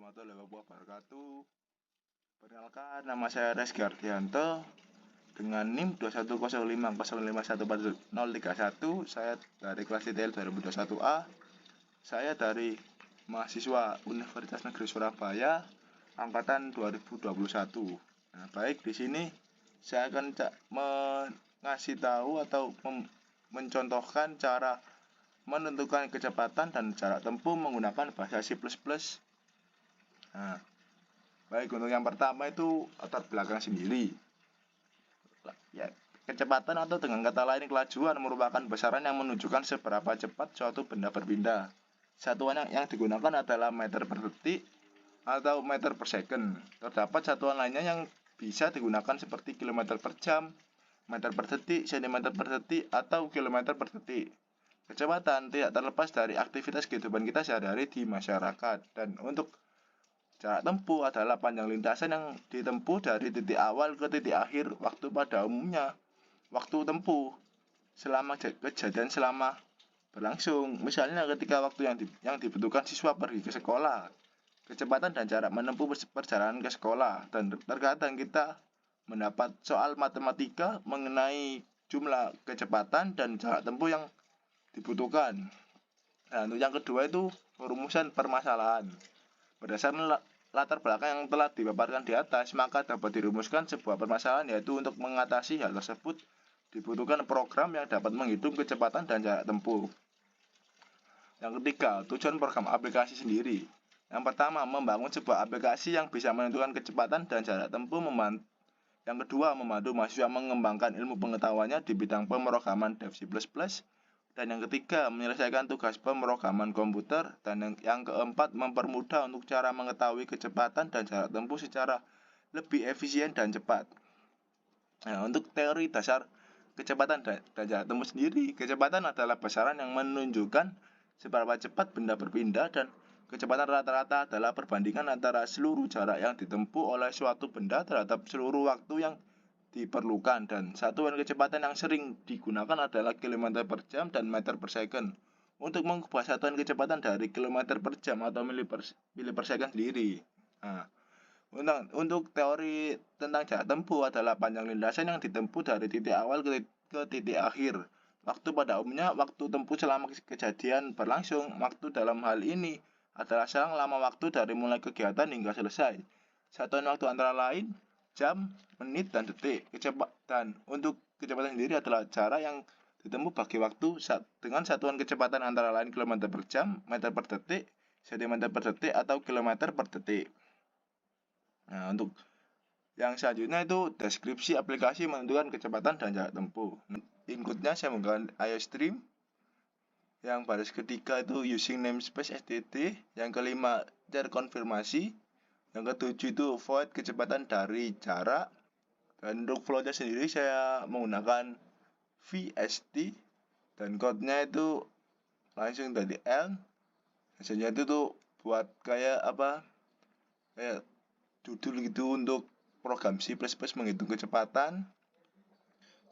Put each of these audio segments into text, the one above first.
warahmatullahi wabarakatuh. Perkenalkan, nama saya Reski Ardianto dengan NIM 21050514031. Saya dari kelas ITL 2021A. Saya dari mahasiswa Universitas Negeri Surabaya angkatan 2021. Nah, baik, di sini saya akan mengasih tahu atau mencontohkan cara menentukan kecepatan dan jarak tempuh menggunakan bahasa C++. Nah, baik, untuk yang pertama itu latar belakang sendiri. Ya, kecepatan atau dengan kata lain kelajuan merupakan besaran yang menunjukkan seberapa cepat suatu benda berpindah. Satuan yang digunakan adalah meter per detik atau meter per second. Terdapat satuan lainnya yang bisa digunakan seperti kilometer per jam, meter per detik, sentimeter per detik, atau kilometer per detik. Kecepatan tidak terlepas dari aktivitas kehidupan kita sehari-hari di masyarakat. Dan untuk jarak tempuh adalah panjang lintasan yang ditempuh dari titik awal ke titik akhir waktu. Pada umumnya, waktu tempuh selama kejadian selama berlangsung. Misalnya ketika waktu yang dibutuhkan siswa pergi ke sekolah, kecepatan dan jarak menempuh perjalanan ke sekolah. Dan terkadang kita mendapat soal matematika mengenai jumlah kecepatan dan jarak tempuh yang dibutuhkan. Nah, untuk yang kedua itu perumusan permasalahan. Berdasarkan latar belakang yang telah dipaparkan di atas, maka dapat dirumuskan sebuah permasalahan, yaitu untuk mengatasi hal tersebut dibutuhkan program yang dapat menghitung kecepatan dan jarak tempuh. Yang ketiga, tujuan program aplikasi sendiri. Yang pertama, membangun sebuah aplikasi yang bisa menentukan kecepatan dan jarak tempuh. Yang kedua, membantu mahasiswa mengembangkan ilmu pengetahuannya di bidang pemrograman Dev C++. Dan yang ketiga, menyelesaikan tugas pemrograman komputer. Dan yang keempat, mempermudah untuk cara mengetahui kecepatan dan jarak tempuh secara lebih efisien dan cepat. Nah, untuk teori dasar kecepatan dan jarak tempuh sendiri, kecepatan adalah besaran yang menunjukkan seberapa cepat benda berpindah, dan kecepatan rata-rata adalah perbandingan antara seluruh jarak yang ditempuh oleh suatu benda terhadap seluruh waktu yang diperlukan. Dan satuan kecepatan yang sering digunakan adalah kilometer per jam dan meter per second. Untuk mengubah satuan kecepatan dari kilometer per jam atau mili per second sendiri. Nah, untuk teori tentang jarak tempuh adalah panjang lintasan yang ditempuh dari titik awal ke titik akhir. Waktu pada umumnya waktu tempuh selama kejadian berlangsung. Waktu dalam hal ini adalah selang lama waktu dari mulai kegiatan hingga selesai. Satuan waktu antara lain jam, menit, dan detik. Dan untuk kecepatan sendiri adalah jarak yang ditempuh bagi waktu dengan satuan kecepatan antara lain kilometer per jam, meter per detik, sentimeter per detik, atau kilometer per detik. Nah, untuk yang selanjutnya itu deskripsi aplikasi menentukan kecepatan dan jarak tempuh. Inputnya saya menggunakan IOStream. Yang baris ketiga itu using namespace std. Yang kelima jar konfirmasi. Yang ketujuh itu void kecepatan dari jarak. Dan untuk flow-nya sendiri saya menggunakan VST. Dan code-nya itu langsung dari L. Hasilnya itu tuh buat kayak judul gitu untuk program C++ menghitung kecepatan.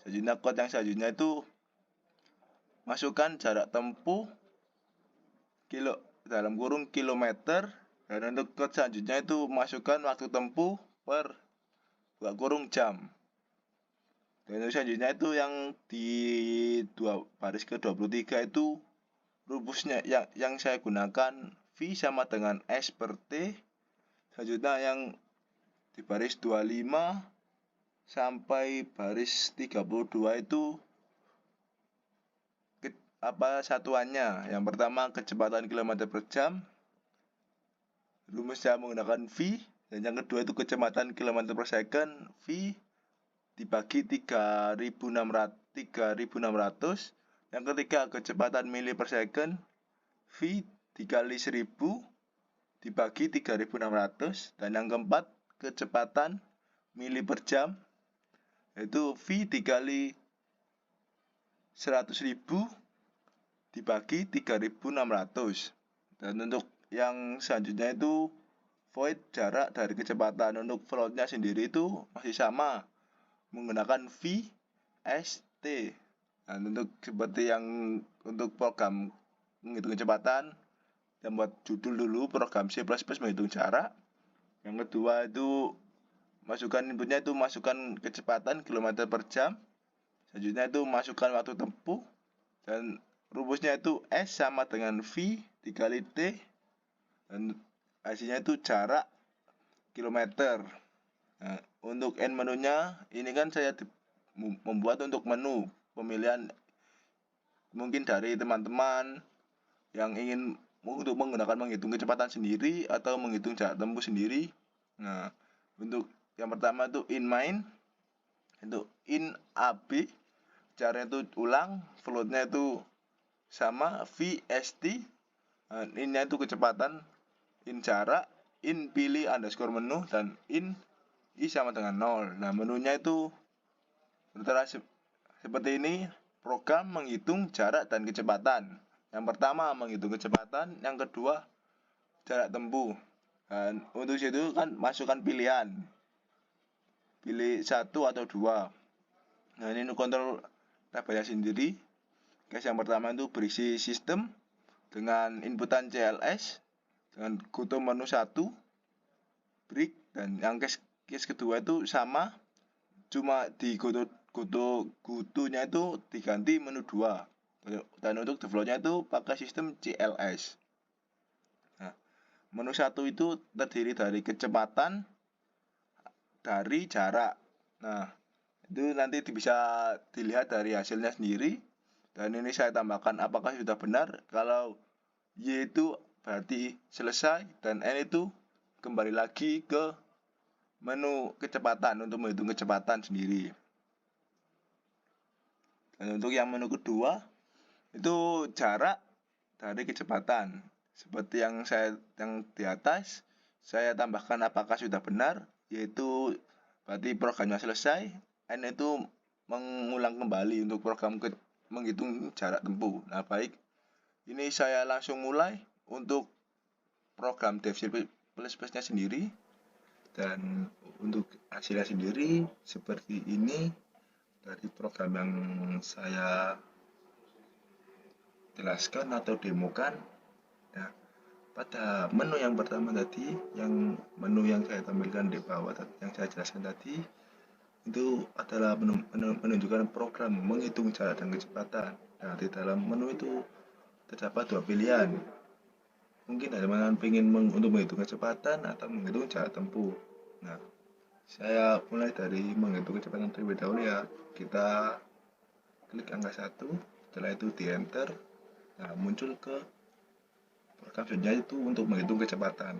Selanjutnya code yang selanjutnya itu masukkan jarak tempuh dalam kurung kilometer. Dan untuk code selanjutnya itu masukkan waktu tempuh per kurung jam. Dan untuk selanjutnya itu yang di baris ke-23 itu rumusnya yang saya gunakan V sama dengan S per T. Selanjutnya yang di baris 25 sampai baris 32 itu satuannya. Yang pertama kecepatan kilometer per jam, rumusnya menggunakan V. Dan yang kedua itu kecepatan kilometer per second, V dibagi 3600. Yang ketiga kecepatan mili per second, V dikali 1000 dibagi 3600. Dan yang keempat kecepatan mili per jam, yaitu V dikali 100.000 dibagi 3600. Dan untuk yang selanjutnya itu void jarak dari kecepatan. Untuk float-nya sendiri itu masih sama menggunakan V S T. Dan untuk seperti yang untuk program menghitung kecepatan dan buat judul dulu program C++ menghitung jarak. Yang kedua itu masukkan inputnya itu masukkan kecepatan kilometer per jam. Selanjutnya itu masukkan waktu tempuh, dan rumusnya itu S sama dengan V dikali T, dan hasilnya itu jarak kilometer. Nah, untuk N menunya ini kan saya membuat untuk menu pemilihan mungkin dari teman-teman yang ingin untuk menghitung kecepatan sendiri atau menghitung jarak tempuh sendiri. Nah, untuk yang pertama itu in main, itu in AB, caranya itu ulang, floatnya itu sama VST, innya itu kecepatan, in jarak, in pilih underscore menu, dan in I sama dengan 0. Nah, menunya itu tertera seperti ini. Program menghitung jarak dan kecepatan. Yang pertama menghitung kecepatan, yang kedua jarak tempuh. Dan untuk situ kan masukkan pilihan, pilih 1 atau 2. Nah, ini untuk kontrol tabelnya sendiri. Case yang pertama itu berisi sistem dengan inputan CLS dengan GoTo menu 1 break, dan yang case kedua itu sama, cuma di GoTo-nya itu diganti menu 2, dan untuk defaultnya itu pakai sistem CLS. Nah, menu 1 itu terdiri dari kecepatan dari jarak. Nah, itu nanti bisa dilihat dari hasilnya sendiri, dan ini saya tambahkan apakah sudah benar. Kalau Y itu berarti selesai, dan N itu kembali lagi ke menu kecepatan untuk menghitung kecepatan sendiri. Dan untuk yang menu kedua itu jarak dari kecepatan. Seperti yang di atas, saya tambahkan apakah sudah benar, yaitu berarti programnya selesai. N itu mengulang kembali untuk program menghitung jarak tempuh. Nah, baik, ini saya langsung mulai untuk program dev C++-nya sendiri. Dan untuk hasilnya sendiri seperti ini dari program yang saya jelaskan atau demokan. Nah, pada menu yang pertama tadi, yang menu yang saya tampilkan di bawah yang saya jelaskan tadi, itu adalah menunjukkan program menghitung jarak dan kecepatan. Nah, di dalam menu itu terdapat dua pilihan. Mungkin ada yang ingin untuk menghitung kecepatan atau menghitung jarak tempuh. Nah, saya mulai dari menghitung kecepatan terlebih dahulu ya. Kita klik angka 1, setelah itu di enter. Nah, muncul ke program selanjutnya itu untuk menghitung kecepatan.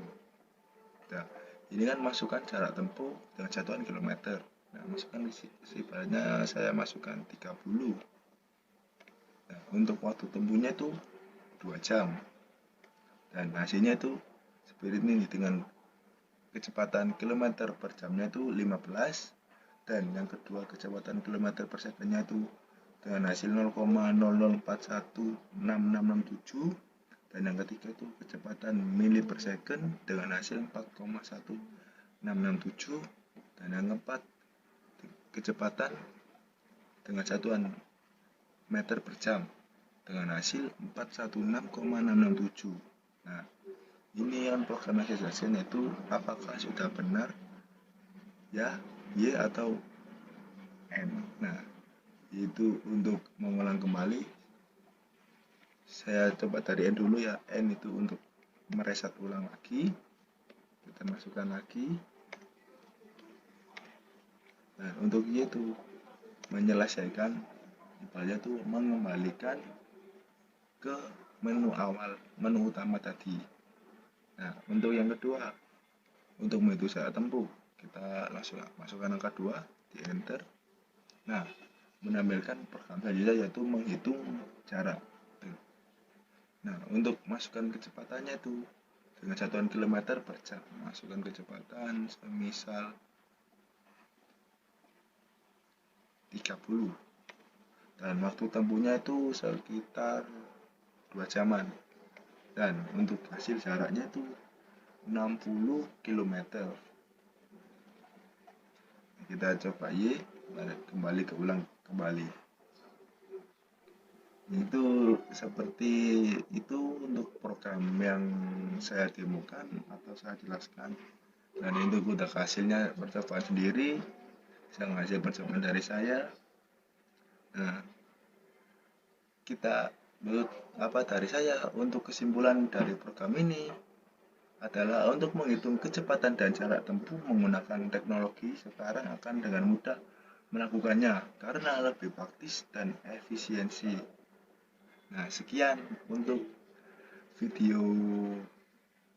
Nah, ini kan masukkan jarak tempuh dengan satuan kilometer. Nah, masukkan sifatnya saya masukkan 30. Nah, untuk waktu tempuhnya itu 2 jam. Dan hasilnya itu seperti ini dengan kecepatan kilometer per jamnya itu 15, dan yang kedua kecepatan kilometer per secondnya itu dengan hasil 0,00416667, dan yang ketiga itu kecepatan mili per second dengan hasil 4,1667, dan yang keempat kecepatan dengan satuan meter per jam dengan hasil 416,667. Nah, ini yang program yang saya jelaskan itu apakah sudah benar ya, Y atau N. Nah, itu untuk mengulang kembali saya coba dari N dulu ya. N itu untuk mereset ulang lagi, kita masukkan lagi. Nah, untuk Y itu menyelesaikan, ibaratnya itu mengembalikan ke menu awal, menu utama tadi. Nah, untuk yang kedua, untuk menghitung jarak tempuh, kita langsung masukkan angka 2 di enter. Nah, menampilkan program selanjutnya yaitu menghitung jarak. Nah, untuk masukkan kecepatannya itu dengan satuan kilometer per jam. Masukkan kecepatan semisal 30, dan waktu tempuhnya itu sekitar 2 jaman, dan untuk hasil jaraknya itu 60 km. Kita coba Y, kembali ke ulang kembali. Itu seperti itu untuk program program yang saya temukan atau saya jelaskan, dan itu udah hasilnya percobaan sendiri, saya ngasih percobaan dari saya. Nah, kita menurut dari saya, untuk kesimpulan dari program ini adalah untuk menghitung kecepatan dan jarak tempuh menggunakan teknologi sekarang akan dengan mudah melakukannya karena lebih praktis dan efisiensi. Nah, sekian untuk video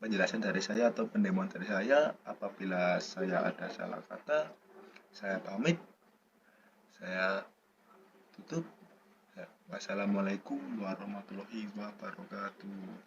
penjelasan dari saya atau pendemoan dari saya. Apabila saya ada salah kata, saya pamit, saya tutup. Wassalamualaikum warahmatullahi wabarakatuh.